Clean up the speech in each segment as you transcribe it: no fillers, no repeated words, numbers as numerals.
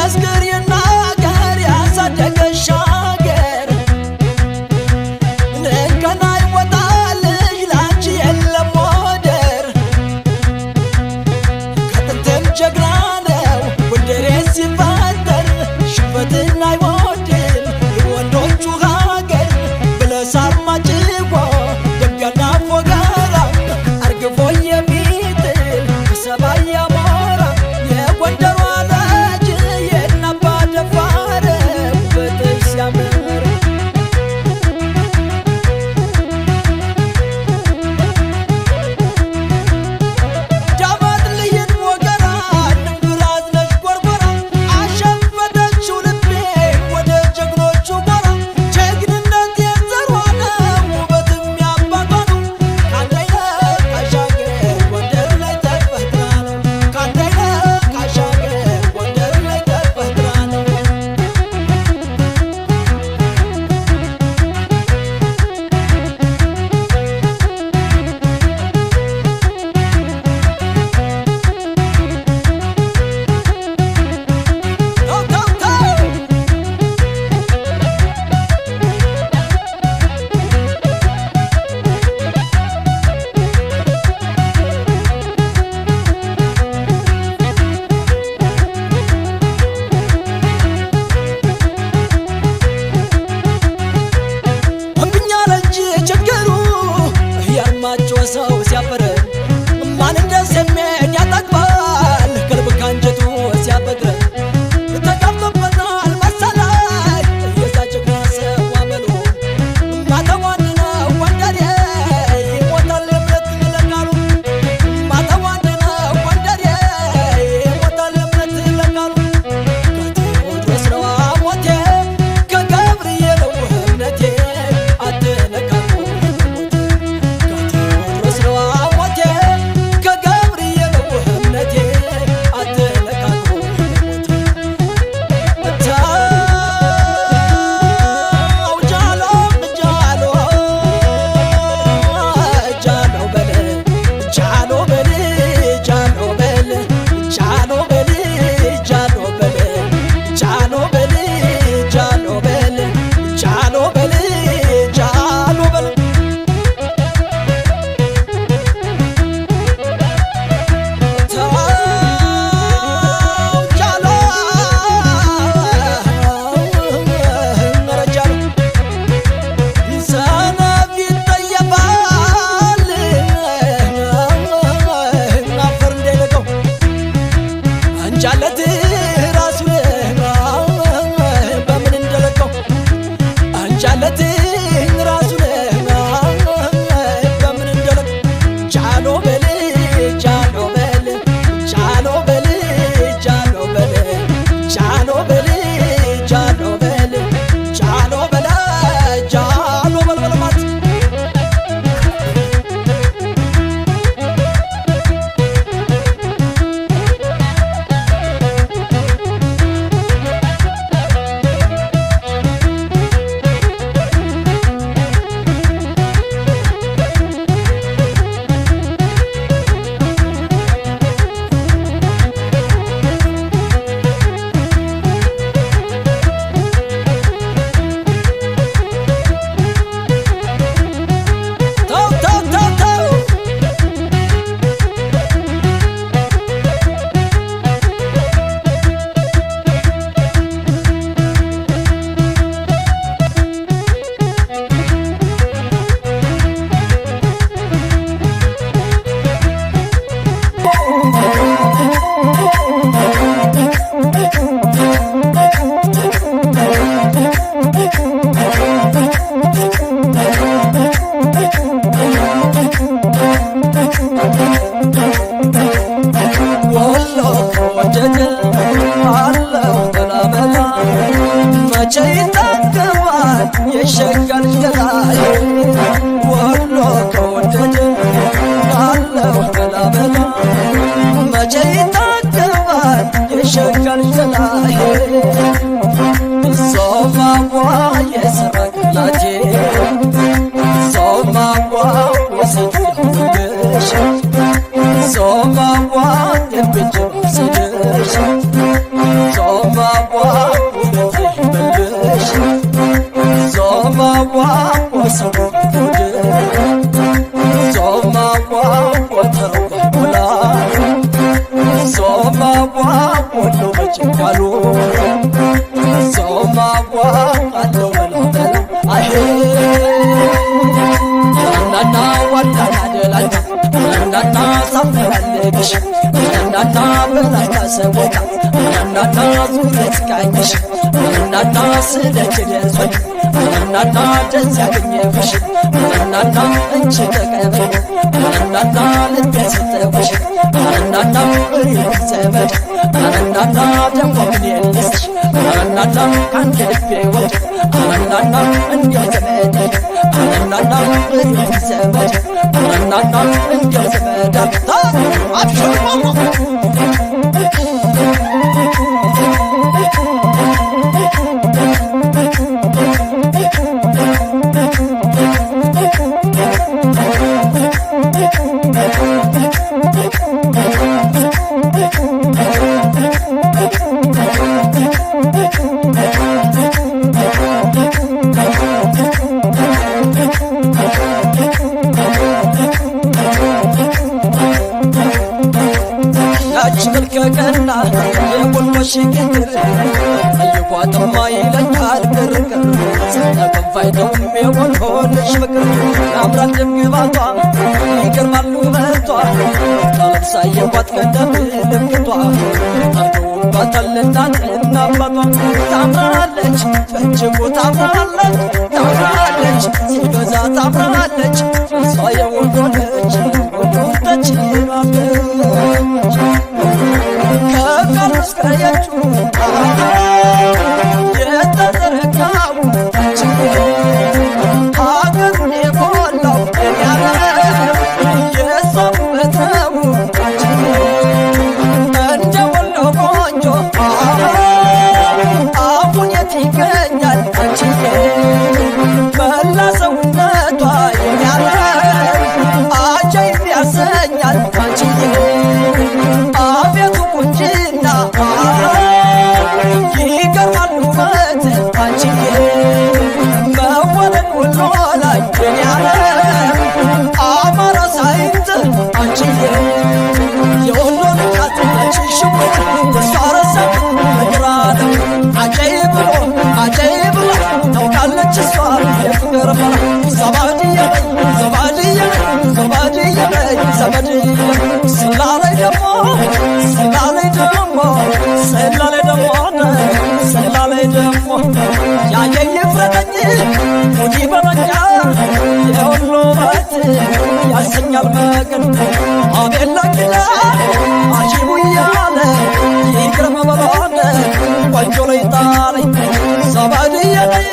ይመስክር ይናገር ያሳደገሽ አገር እንከን አይወጣልሽ ላንቺ የለም ወደር ከጥንትም ጀግና ነው ጎንደሬ ሲፈጠር ሽበትን አይወድም የወንዶቹ ሀገር ብለሳር ማጭቆ ደጋና ፎገራ አርግፎ የሚጥል ከሰማይ ያሞራ የጎንደሯ ልጅ የናባ ደፋር ውበትሽ ሲያምር ዳባት ልይት ሞገራ ድንጉራት ነሽ ጎርጎራ አሸፈተችው ልቤ ወደ ጀግኖቹ ጎራ ጀግንነት የዘሯ ነው ውበትም ያባቷ ነው ካንተይነ ካሻገር ጎንደር ላይ ተፈጥራ ነው ካንተይነ ካሻገር ጎንደር ላይ ተፈጥራ ነው ተው ተው ተው እምብኛ ለእንጂ ችግሩ ያርማቸው ሰው ሲያፈር ማን እንደሰሜን ያጠግባል ቅልብ ካንጀቱ ሲያበግረ ተቀምጦበታል መሰላይ የዛ ጀግና ሰው አመሉ ማተዋን ነው ጎንደሬ ይሞታል እምነት ለቃሉ ማተዋን ነው ጎንደሬ ይሞታል እምነት ለቃሉ ከቴዎድሮስ ነው ሞቴ ከገብርኤል ነው እምነቴ አትነካኩ ከቴዎድሮስ ነው ሞቴ ከገብርኤል ነው እምነቴ አትነካኩ ተው ጃሎ ጃሎ ጃሎ በል ጃሎ በል ጃሎ በል ጃሎ በል ጃሎ በል ጃሎ በል ጃሎ በል ጃሎ በል ጃሎ በል ተው ጃሎ ኧረ ጃሎ ሰነፍ ይጠየፋል አፈር እንዳይነካው አንጃለት ራሱ በምን እንደለካው አንጃለት ራሱ በምን እንደለካው ጃሎ በል ጃሎ በል ጃሎ በል ጃሎ በል ጃሎ በል ጃሎ በል ጃሎ በል ጃሎ በል በለማት ተው ተው ተው ተው ወሎ ወደደ አለው በላመላ መቼ ይጠግባል የሸጋል ገላይ ወሎ ከወደደ አለው በላመላ መቼ ይጠግባል የሸጋል ገላይ ሶማዋ የሰራቅላቴ ሶማዋ የሰራቅላቴ ሶማዋ የብጅ ስደሽ ሶማ ሰወታ እናና ዙረት ቃኝሽ እናና ስለች ደሶኝ እናና ደስ ያገኘሽ እናና እንቺ ተቀበል እናና ልትሰጠሽ እናና እሪት ዘመድ እናና ደሞ ምን የለሽ እናና ካንተ ልቤ ወድ እናና እንዲያው ዘመድ እናና እሪት ዘመድ እናና እንዲያው ዘመድ አብሽር ከቀና የቆሎሽ ግግር ጠይቋትማ ይለኛል ግርግር ስለከፋይተውም የቆሎሽ ፍቅር ያምራል ድምግባቷ ይገርማል ውበቷ ታለብሳ የቋት ቀደም ልብቷ ታርገውባታል እናትና አባቷ ታምራለች በእጅጉ ታምራለች ታምራለች ሲበዛ ታምራለች እሷ የወንዶነች ወንዶነች ናለች ከቃልስከየቹ የተዘረጋው ሀገሩን የሞላው ያለ የሰው መተው እንደ ወሎ ቆንጆ አሁን የት ይገኛል አንቺዬ መላ ሰውነቷ የሚያለ አጃይብ ያሰኛል አንቺዬ አቤቱ ቁንጅና ይገርማል ውበት አንቺዬ መወደድ ሁሉ ላይ ያለ አማራ ሳይንት አንቺዬ የወሎ ልቃት ሽሽሙት ተሷረሰ መግራነ አጀይብ ብሎ ታውቃለች እሷ የፍቅር ፈራ ዘባድዬ ስላለይ ደሞ ያየኝ ይፍረደኝ ሙዲ በመኛ የሁሉ በት ያሰኛል መቅን አቤላ ኪላ አሺቡ እያለ ይቅረመ በባነ ቆንጆ ላይ ጣለኝ ዘመድዬ ነይ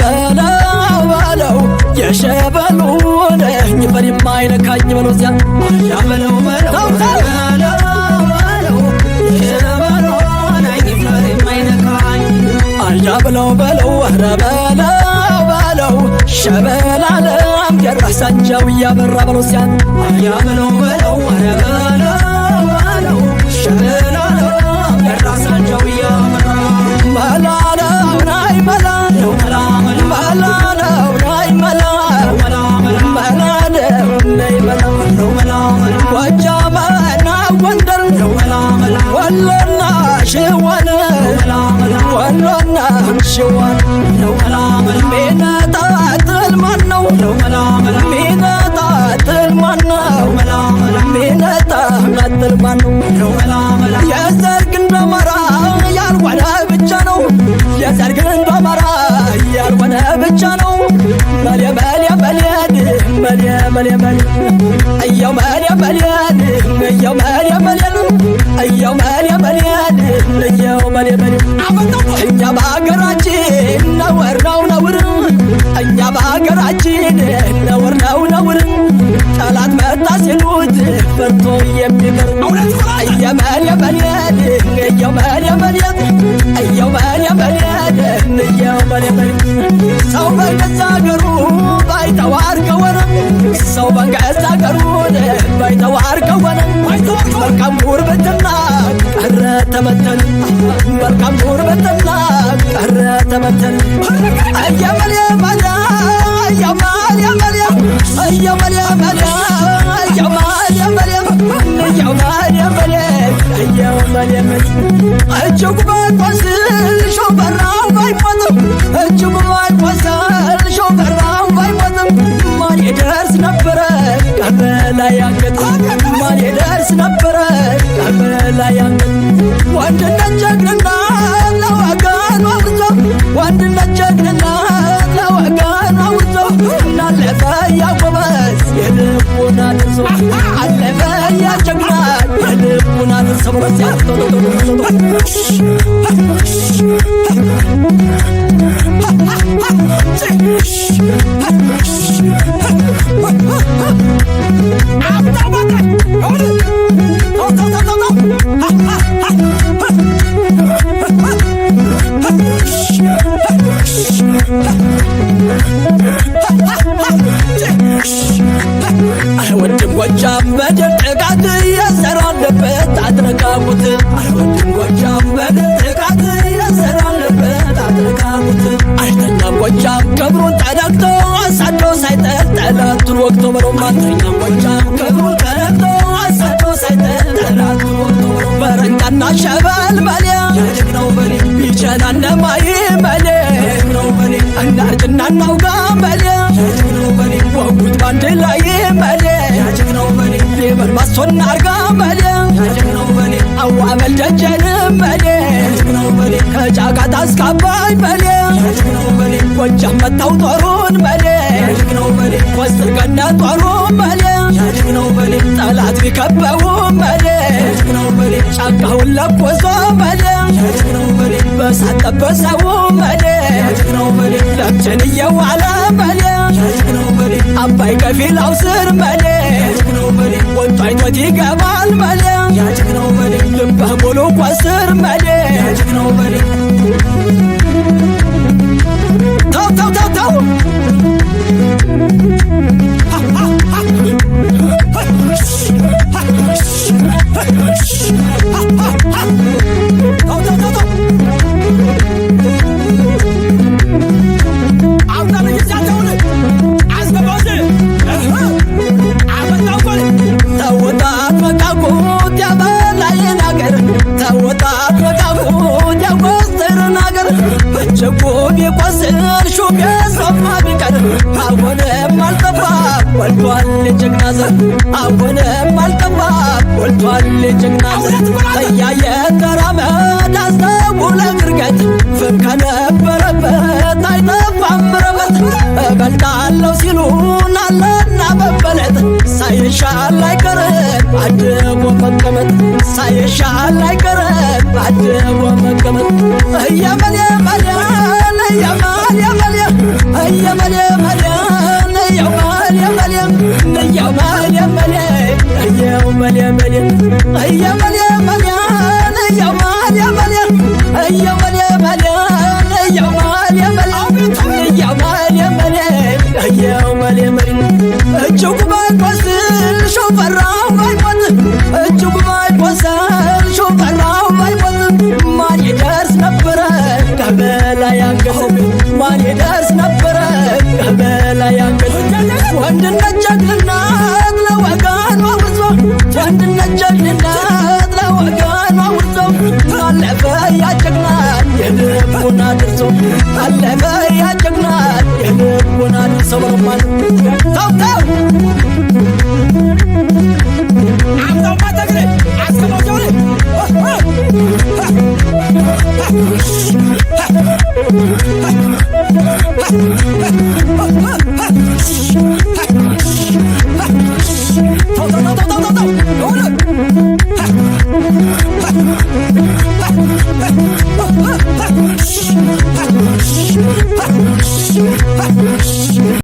በለው በለው የሸበሉ ነኝ በኔም አይነካኝ በለው እዚያ በለው የሸበሉ ነኝ በኔም አይነካኝ በለው በለው ሸበላለም የራሳቸው እያበራ በለው እዚያ በለው ሸበላለም የራሳቸው እያበራ መላለው ናይ መላለው መላለው ናይ መላለው ጎጃምና ጎንደር ወሎና ሸዋን ሚነጣጥል ማነው ሚነጣጥል ማነው የዘር ግንድ አማራ ያልሆነ ብቻ ነው የዘር ግንድ አማራ ያልሆነ ብቻ ነው መሌ መሌ መሌ እየው መሌ መሌ እየው መሌ መሌ እየው መሌ መሌ እየው መሌ መሌ እኛ በሀገራችን ነውር ነው ነውር እኛ በሀገራችን ነውር ነው ነውር ጠላት መጣ ሲሉት ፈርቶ የሚቀር እየመሌ መሌ እየው መሌ መሌ እየው መሌ መሌ እየው መሌ መሌ ሰው በገዛ አገሩ ባይተዋር ከሆነ ሰው በገዛ አገሩ ባይተዋር ከሆነ መልካም ጉርብትና ቀረ ተመተን መልካም ጉርብትና ቀረ ተመተን እየመሌ መሌ እየመሌ መሌ እየመሌ መሌ እየመሌ መሌ እየመሌ መሌ እየመሌ መሌ እጅጉ ባይቆስል ሾፈራው ባይሞትም እጅጉ ባይቆስል ሾፈራው ባይሞትም ማን ይደርስ ነበረ ቀረ ላይ አንገት ማን ይደርስ ነበረ ቀረ ላይ አንገት ወንድነት ጀግንነት ለወገን አውርቶ ወንድነት ጀግንነት ለወገን አውርቶ እናለፈ ያጎበዝ የልቡን አድርሶ አለፈ ያጀግና የልቡን አድርሶ አይወድም ጎጃም በደም ጥቃት የሰራለበት አጥረቃቁት አይወድም ጎጃም በደም ጥቃት የሰራለበት አጥረቃቁት አይተኛም ጎጃም ክብሩን ተነክቶ አሳዶ ሳይጠር ጠላቱን ወቅቶ በሮም አይተኛም ጎጃም ክብሩን ተነክቶ አሳዶ ሳይጠር ጠላቱን ወቅቶ በረንዳና ሸበል መሌ የጀግናው በሌ ቢቸናነ ማይ መሌ የጀግናው በሌ እናርጅና እናውጋ መሌ የጀግናው በሌ ወጉት ባንድ ላይ መሌ የጀግናው በሌ ሌበር ማስቶና አርጋ መሌ የጀግናው በሌ አዋበል ደጀን መሌ የጀግናው በሌ ከጫቃት አስካባይ መሌ የጀግናው በሌ ጎጃም መታው ጦሩን መሌ የጀግናው በሌ ኮስትር ገነ ጦሩ መሌ የጀግናው በሌ ጠላት ቢከበው መሌ የጀግናው በሌ ጫካውን ለቆዞ መሌ የጀግናው በሌ በሳት ጠበሰው መሌ የጀግናው በሌ ለብችን እየዋለ መሌ የጀግናው በሌ አባይ ከፊላው ስር መሌ የጀግናው በሌ ወጥቶ አይቶት ይገባል መሌ የጀግናው በሌ ልበህ ሙሉ ኮስር መሌ የጀግናው በሌ ተው ተው ተው ተው ወልቷል ጀግና ዘር አሁንም አልጠፋም ወልቷል ጀግና ዘር እያየ ተራመድ አስተውለ ግርገት ፍም ከነበረበት አይጠፋም ረበት እበልጣለሁ ሲሉን አለና በበለት ሳይሻል አይቀርም አድቦ መቀመጥ ሳይሻል አይቀርም አድቦ መቀመጥ እየመሌ መሌ እየመሌ መሌ እየመሌ መሌ እጅጉ ባይቆስል ሾፈራው ባይሞት እጅጉ ባይቆስል ሾፈራው ባይሞት ማን ይደርስ ነበረ ከበላይ አንገት ማን ይደርስ ነበረ ከበላይ አንገት ወንድነት ጀግንነት ለወገን አውርቶ ወንድነት ጀግንነት ለወገን አውርቶ አለፈ ያጀግናል የልቡን አድርሶ አለፈ ያጀግናል የልቡን አድርሶ ተው ተው